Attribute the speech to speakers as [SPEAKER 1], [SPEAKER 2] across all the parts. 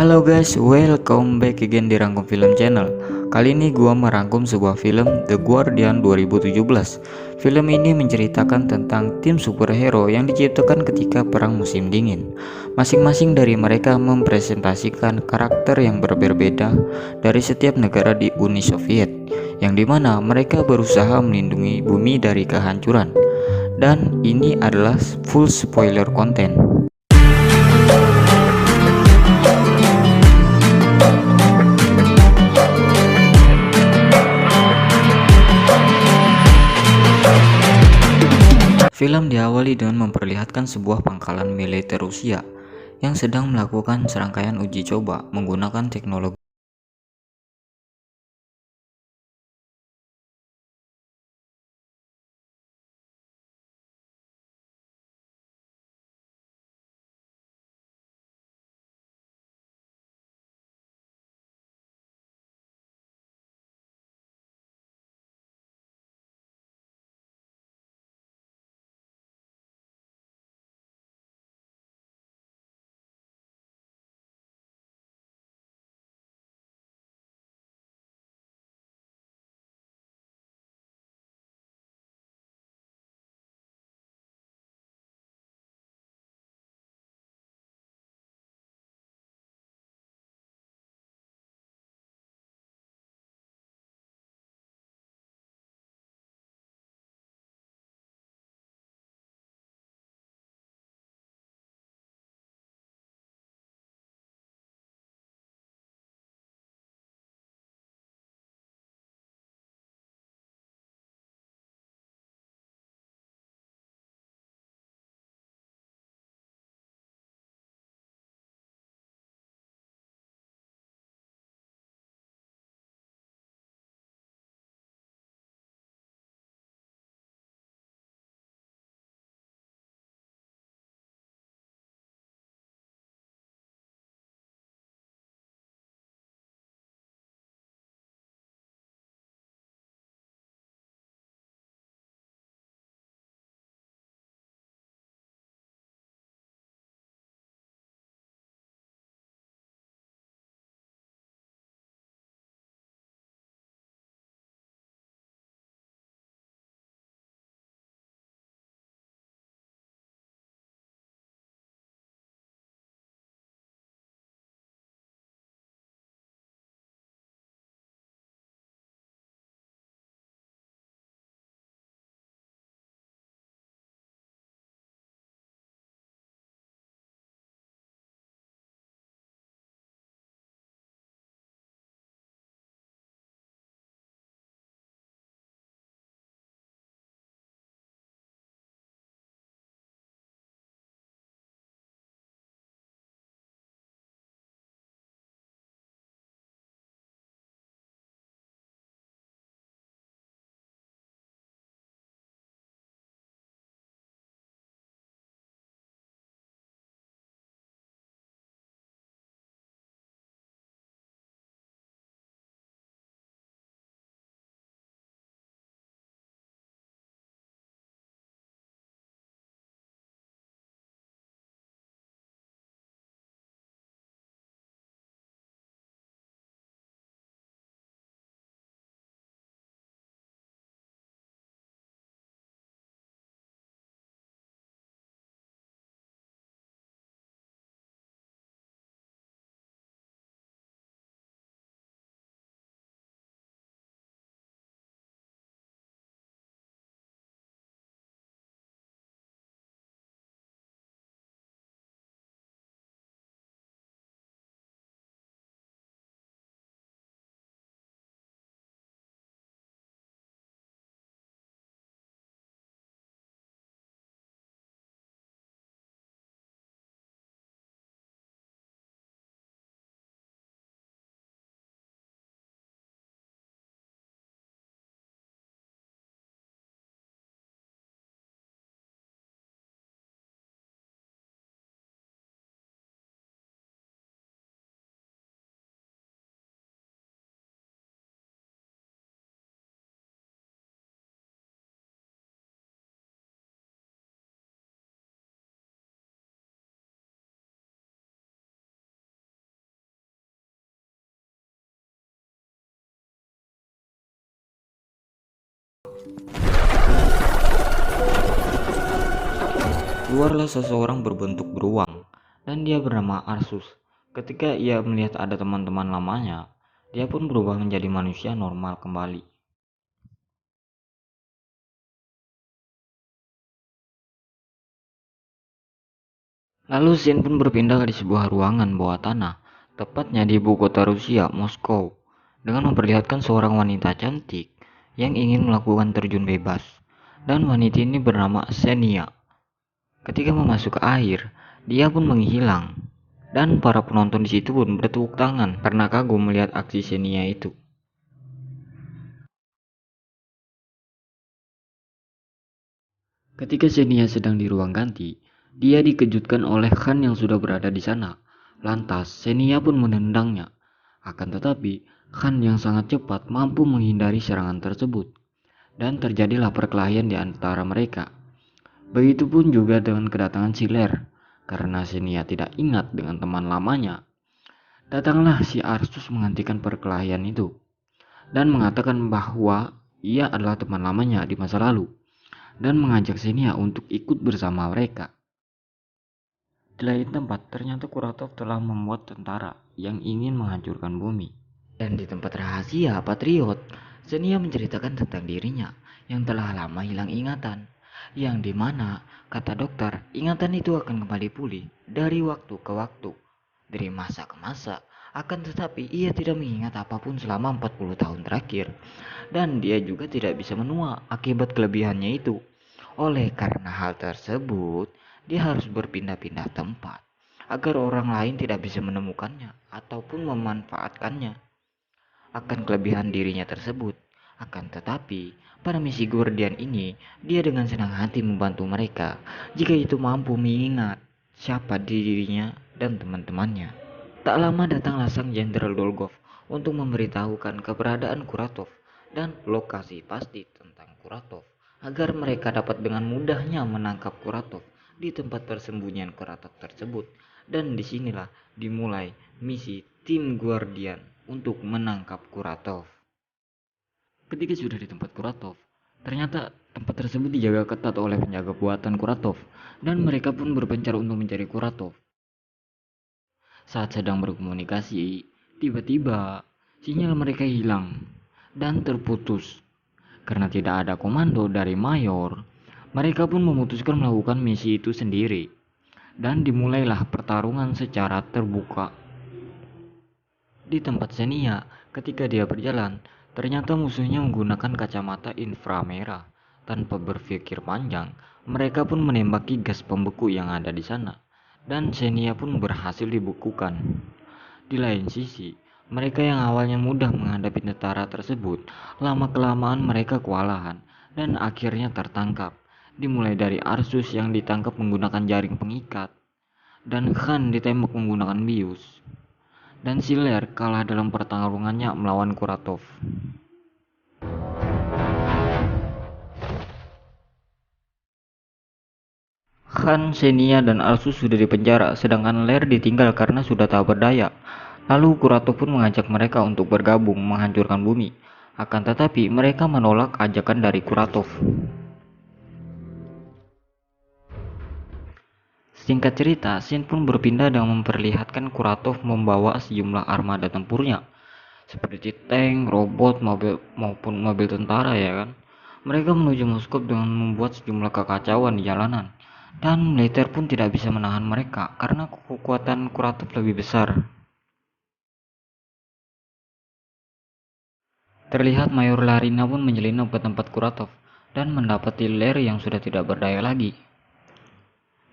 [SPEAKER 1] Halo guys, welcome back again di Rangkum Film Channel. Kali ini gua merangkum sebuah film The Guardian 2017. Film ini menceritakan tentang tim superhero yang diciptakan ketika perang musim dingin. Masing-masing dari mereka mempresentasikan karakter yang berbeda dari setiap negara di Uni Soviet, yang dimana mereka berusaha melindungi bumi dari kehancuran. Dan ini adalah full spoiler content. Film diawali dengan memperlihatkan sebuah pangkalan militer Rusia yang sedang melakukan serangkaian uji coba menggunakan teknologi keluarlah seseorang berbentuk beruang, dan dia bernama Arsus. Ketika ia melihat ada teman-teman lamanya, dia pun berubah menjadi manusia normal kembali. Lalu Shin pun berpindah di sebuah ruangan bawah tanah, tepatnya di ibu kota Rusia, Moskow, dengan memperlihatkan seorang wanita cantik yang ingin melakukan terjun bebas. Dan wanita ini bernama Xenia. Ketika memasuk ke air, dia pun menghilang. Dan para penonton di situ pun bertepuk tangan karena kagum melihat aksi Xenia itu. Ketika Xenia sedang di ruang ganti, dia dikejutkan oleh Khan yang sudah berada di sana. Lantas, Xenia pun menendangnya. Akan tetapi, Khan yang sangat cepat mampu menghindari serangan tersebut. Dan terjadilah perkelahian di antara mereka. Begitupun juga dengan kedatangan Siler. Karena Xenia tidak ingat dengan teman lamanya, datanglah si Arsus menghentikan perkelahian itu. Dan mengatakan bahwa ia adalah teman lamanya di masa lalu. Dan mengajak Xenia untuk ikut bersama mereka. Di lain tempat, ternyata Kuratov telah membuat tentara yang ingin menghancurkan bumi. Dan di tempat rahasia Patriot, Xenia menceritakan tentang dirinya yang telah lama hilang ingatan. Yang dimana, kata dokter, ingatan itu akan kembali pulih dari waktu ke waktu, dari masa ke masa. Akan tetapi ia tidak mengingat apapun selama 40 tahun terakhir. Dan dia juga tidak bisa menua akibat kelebihannya itu. Oleh karena hal tersebut, dia harus berpindah-pindah tempat agar orang lain tidak bisa menemukannya ataupun memanfaatkannya akan kelebihan dirinya tersebut. Akan tetapi, pada misi Guardian ini, dia dengan senang hati membantu mereka jika itu mampu mengingat siapa dirinya dan teman-temannya. Tak lama datanglah sang Jenderal Dolgov untuk memberitahukan keberadaan Kuratov dan lokasi pasti tentang Kuratov agar mereka dapat dengan mudahnya menangkap Kuratov di tempat persembunyian Kuratov tersebut. Dan disinilah dimulai misi tim Guardian untuk menangkap Kuratov. Ketika sudah di tempat Kuratov, ternyata tempat tersebut dijaga ketat oleh penjaga buatan Kuratov dan mereka pun berpencar untuk mencari Kuratov. Saat sedang berkomunikasi, tiba-tiba sinyal mereka hilang dan terputus. Karena tidak ada komando dari Mayor, mereka pun memutuskan melakukan misi itu sendiri. Dan dimulailah pertarungan secara terbuka. Di tempat Xenia, ketika dia berjalan, ternyata musuhnya menggunakan kacamata inframerah. Tanpa berpikir panjang, mereka pun menembaki gas pembeku yang ada di sana. Dan Xenia pun berhasil dibekukan. Di lain sisi, mereka yang awalnya mudah menghadapi tentara tersebut, lama-kelamaan mereka kewalahan dan akhirnya tertangkap. Dimulai dari Arsus yang ditangkap menggunakan jaring pengikat, dan Khan ditembak menggunakan bius, dan Siler kalah dalam pertarungannya melawan Kuratov. Khan, Xenia, dan Arsus sudah dipenjara, sedangkan Ler ditinggal karena sudah tak berdaya. Lalu Kuratov pun mengajak mereka untuk bergabung menghancurkan bumi. Akan tetapi mereka menolak ajakan dari Kuratov. Singkat cerita, Shin pun berpindah dan memperlihatkan Kuratov membawa sejumlah armada tempurnya, seperti tank, robot, mobil maupun mobil tentara ya kan. Mereka menuju Moskow dengan membuat sejumlah kekacauan di jalanan. Dan militer pun tidak bisa menahan mereka karena kekuatan Kuratov lebih besar. Terlihat Mayor Larina pun menyelinap ke tempat Kuratov dan mendapati Ler yang sudah tidak berdaya lagi.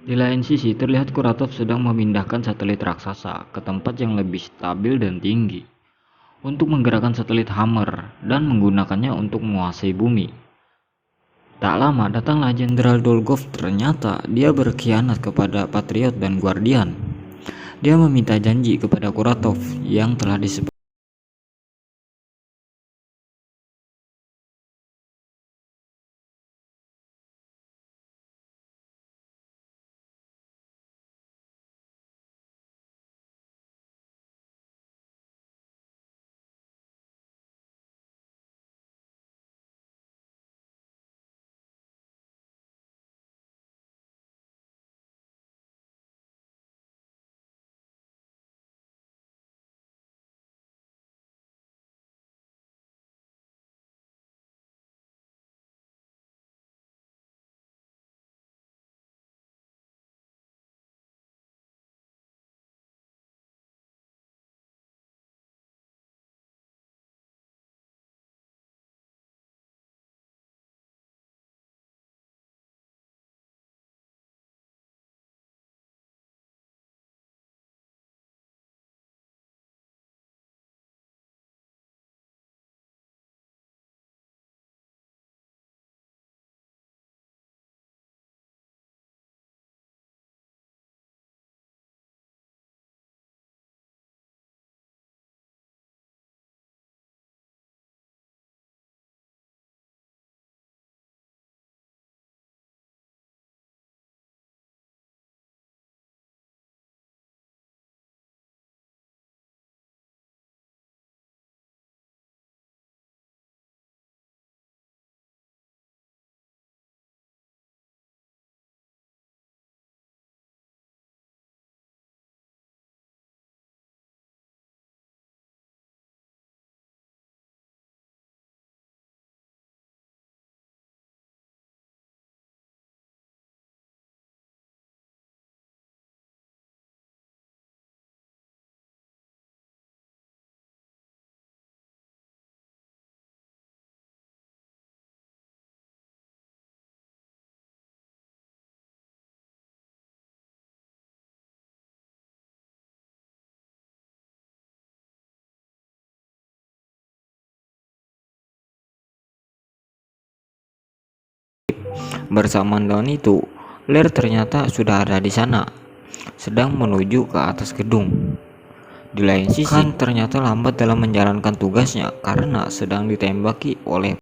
[SPEAKER 1] Di lain sisi, terlihat Kuratov sedang memindahkan satelit raksasa ke tempat yang lebih stabil dan tinggi untuk menggerakkan satelit Hammer dan menggunakannya untuk menguasai bumi. Tak lama datanglah Jenderal Dolgov. Ternyata dia berkhianat kepada Patriot dan Guardian. Dia meminta janji kepada Kuratov yang telah disebut Bersamaan dengan itu, Lear ternyata sudah ada di sana, sedang menuju ke atas gedung. Di lain sisi, Khan ternyata lambat dalam menjalankan tugasnya karena sedang ditembaki oleh